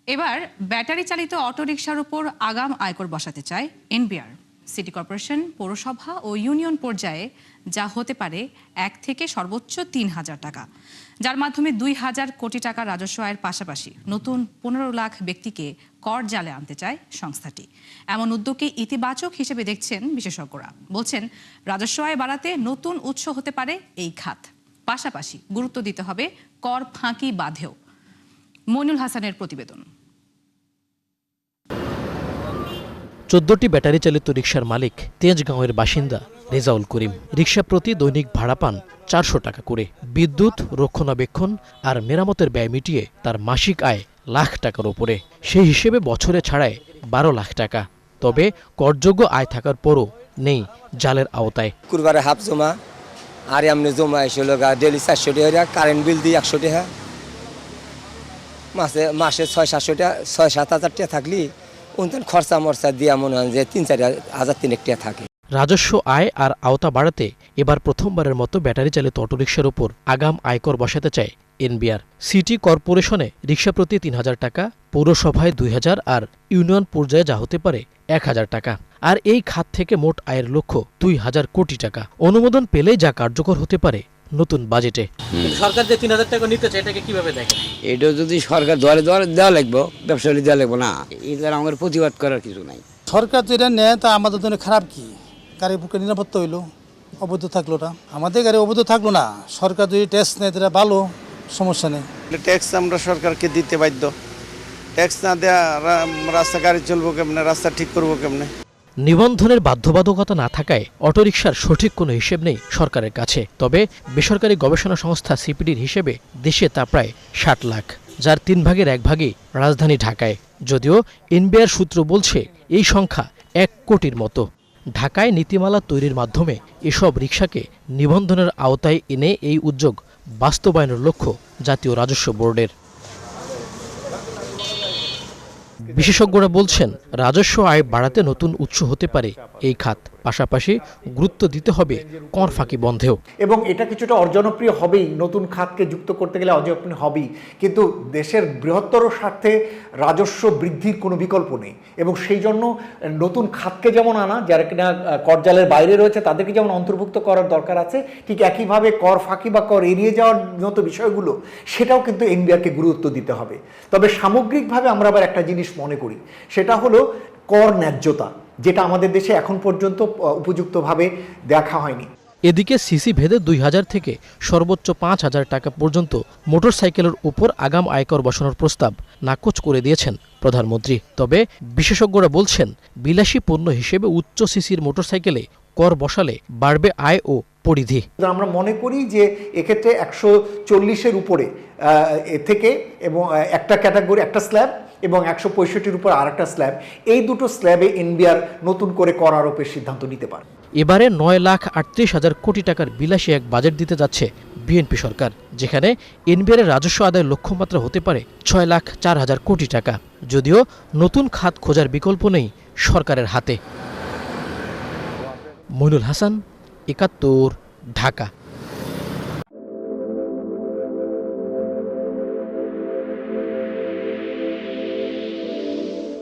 এবার ব্যাটারি চালিত অটোরিকশার উপর আগাম আয়কর বসাতে চায় এনবিআর। সিটি কর্পোরেশন, পৌরসভা ও ইউনিয়ন পর্যায়ে যা হতে পারে 1 থেকে সর্বোচ্চ 3,000 টাকা, যার মাধ্যমে 2,000 কোটি টাকা রাজস্ব আয়ের পাশাপাশি নতুন 15 লাখ ব্যক্তিকে কর জালে আনতে চায় সংস্থাটি। এমন উদ্যোগকে ইতিবাচক হিসেবে দেখছেন বিশেষজ্ঞরা। বলছেন, রাজস্ব আয় বাড়াতে নতুন উৎস হতে পারে এই খাত। পাশাপাশি গুরুত্ব দিতে হবে কর ফাঁকি বাধেও। মইনুল হাসানের প্রতিবেদন। 14টি ব্যাটারি চালিত রিকশার মালিক তেজগাঁওয়ের বাসিন্দা রেজাউল করিম। রিকশা প্রতি দৈনিক ভাড়া পান 400 টাকা করে। বিদ্যুৎ, রক্ষণাবেক্ষণ আর মেরামতের ব্যয় মিটিয়ে তার মাসিক আয় লাখ টাকার উপরে। সেই হিসেবে বছরে ছাড়ায় 12 লাখ টাকা। তবে করযোগ্য আয় থাকার পরও নেই জালের আওতায়। কুরবারে হাফ জমা আর এমনি জমা এসে ডেলি 400 টাকা, কারেন্ট বিল দিয়ে 100 টাকা, মাসে 6-700 টাকা, 6-7 হাজার টাকা থাকলি উনতেন খরচা মরচা দিয়ে মনে হয় যে 3-4 হাজার টাকা থাকে। রাজস্ব আয় আর আওতা বাড়াতে এবার প্রথমবারের মতো ব্যাটারি চালিত অটোরিকশার উপর আগাম আয়কর বসাতে চায় এনবিআর। সিটি কর্পোরেশনে রিকশা প্রতি 3,000 টাকা, পৌরসভায় 2,000 আর ইউনিয়ন পর্যায়ে যা হতে পারে 1,000 টাকা। আর এই খাত থেকে মোট আয়ের লক্ষ্য 2,000 কোটি টাকা। অনুমোদন পেলেই যা কার্যকর হতে পারে নতুন বাজেটে। সরকার যে 3,000 টাকা নিতে চায়, এটাকে কিভাবে দেখেন? এটা যদি সরকার দেওয়া লাগবে, ব্যবসায়ী দেওয়া লাগবে না, এটার আমাদের প্রতিবাদ করার কিছু নাই। সরকার যেটা নেয় তা আমাদের জন্য খারাপ। কি গাড়ির বুকে নিরাপত্তা হইলো, অবৈধ থাকলো না, আমাদের গাড়ি অবৈধ থাকলো না। সরকার যদি ট্যাক্স নেয় তারা ভালো, সমস্যা নেই। ট্যাক্স আমরা সরকারকে দিতে বাধ্য। ট্যাক্স না দেওয়া রাস্তা গাড়ি চলবো কেমনে, রাস্তা ঠিক করবো কেমনে? নিবন্ধনের বাধ্যবাধকতা না থাকায় অটোরিকশার সঠিক কোনো হিসেব নেই সরকারের কাছে। তবে বেসরকারি গবেষণা সংস্থা সিপিডির হিসেবে দেশে তা প্রায় 60 লাখ, যার 3 ভাগের 1 ভাগই রাজধানী ঢাকায়। যদিও এনবিআর সূত্র বলছে এই সংখ্যা 1 কোটির মতো। ঢাকায় নীতিমালা তৈরির মাধ্যমে এসব রিকশাকে নিবন্ধনের আওতায় এনে এই উদ্যোগ বাস্তবায়নের লক্ষ্য জাতীয় রাজস্ব বোর্ডের। বিশেষজ্ঞরা বলছেন, রাজস্ব আয় বাড়াতে নতুন উৎস হতে পারে এই খাত। পাশাপাশি গুরুত্ব দিতে হবে কর ফাঁকি বন্ধেও। এবং এটা কিছুটা অজনপ্রিয় হবেই, নতুন খাতকে যুক্ত করতে গেলে অজনপ্রিয় হবেই, কিন্তু দেশের বৃহত্তর স্বার্থে রাজস্ব বৃদ্ধির কোনো বিকল্প নেই। এবং সেই জন্য নতুন খাতকে যেমন আনা, যারা কিনা করজালের বাইরে রয়েছে তাদেরকে যেমন অন্তর্ভুক্ত করার দরকার আছে, ঠিক একইভাবে কর ফাঁকি বা কর এড়িয়ে যাওয়ার মতো বিষয়গুলো, সেটাও কিন্তু এনবিআরকে গুরুত্ব দিতে হবে। তবে সামগ্রিকভাবে আমরা আবার একটা জিনিস মনে করি, সেটা হলো কর ন্যায্যতা, যেটা আমাদের দেশে এখন পর্যন্ত উপযুক্তভাবে দেখা হয়নি। এদিকে সিসি ভেদে 2,000 থেকে সর্বোচ্চ 5,000 টাকা পর্যন্ত মোটরসাইকেলের উপর আগাম আয়কর বসানোর প্রস্তাব নাকচ করে দিয়েছেন প্রধানমন্ত্রী। তবে বিশেষজ্ঞরা বলছেন, বিলাসী পণ্য হিসেবে উচ্চ সিসির মোটরসাইকেলে কর বসালে বাড়বে আয় ও পরিধি। আমরা মনে করি যে এক্ষেত্রে 140-এর উপরে থেকে, এবং একটা ক্যাটাগরি একটা স্ল্যাব, এবং 165-র উপর আরেকটা স্ল্যাব, এই দুটো স্ল্যাবে এনবিআর নতুন করে কর আরোপের সিদ্ধান্ত নিতে পারে। এবারে 9,38,000 কোটি টাকার বিলাসী এক বাজেট দিতে যাচ্ছে বিএনপি সরকার, যেখানে এনবিআরের রাজস্ব আদায়ের লক্ষ্যমাত্রা হতে পারে 6,04,000 কোটি টাকা। যদিও নতুন খাত খোঁজার বিকল্প নেই সরকারের হাতে। মইনুল হাসান, 71, ঢাকা।